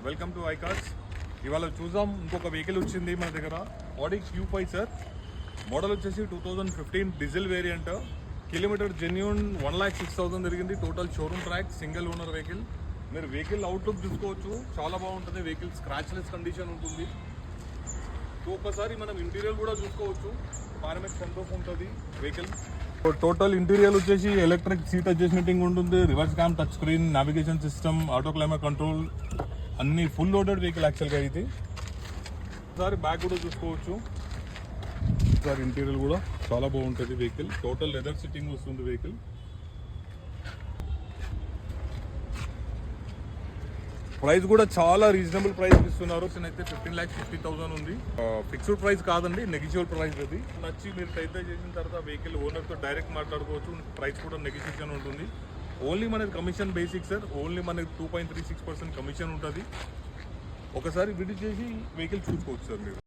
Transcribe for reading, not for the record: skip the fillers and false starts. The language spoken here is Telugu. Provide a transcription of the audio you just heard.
Welcome to ఐకార్స్. ఇవాళ చూద్దాం ఇంకొక వెహికల్ వచ్చింది మన దగ్గర, ఆడి Q5 సార్. మోడల్ వచ్చేసి 2015 డీజిల్ వేరియంట్. కిలోమీటర్ జెన్యూన్ 1,06,000 తిరిగింది. Total showroom track, single owner vehicle. మీరు వెహికల్ అవుట్లుక్ చూసుకోవచ్చు, చాలా బాగుంటుంది. వెహికల్ స్క్రాచ్లెస్ కండిషన్ ఉంటుంది. ఒక్కసారి మనం ఇంటీరియర్ కూడా చూసుకోవచ్చు. పారామెట్రిక్ సన్రూఫ్ ఉంటుంది వెహికల్. టోటల్ ఇంటీరియర్ వచ్చేసి ఎలక్ట్రిక్ సీట్ అడ్జస్ట్మెంటింగ్ ఉంటుంది, reverse cam, touch screen, navigation system, auto climate control, అన్ని ఫుల్ లోడెడ్ వెహికల్ యాక్చువల్గా ఇది. ఒకసారి బ్యాక్ కూడా చూసుకోవచ్చు. ఒకసారి ఇంటీరియర్ కూడా చాలా బాగుంటుంది వెహికల్. టోటల్ లెదర్ సిట్టింగ్ వస్తుంది వెహికల్. ప్రైస్ కూడా చాలా రీజనబుల్ ప్రైస్ ఇస్తున్నారు. అయితే 15,50,000 ఉంది. ఫిక్స్డ్ ప్రైస్ కాదండి, నెగిషియబుల్ ప్రైస్ అది. నచ్చి మీరు టెస్ట్ డ్రైవ్ చేసిన తర్వాత వెహికల్ ఓనర్తో డైరెక్ట్ మాట్లాడుకోవచ్చు. ప్రైస్ కూడా నెగిషియేషన్ ఉంటుంది. ఓన్లీ మనకి కమిషన్ బేసిక్ సార్. ఓన్లీ మనకి 2.36% కమిషన్ ఉంటుంది. ఒకసారి విజిట్ చేసి వెహికల్ చూసుకోవచ్చు సార్ మీరు.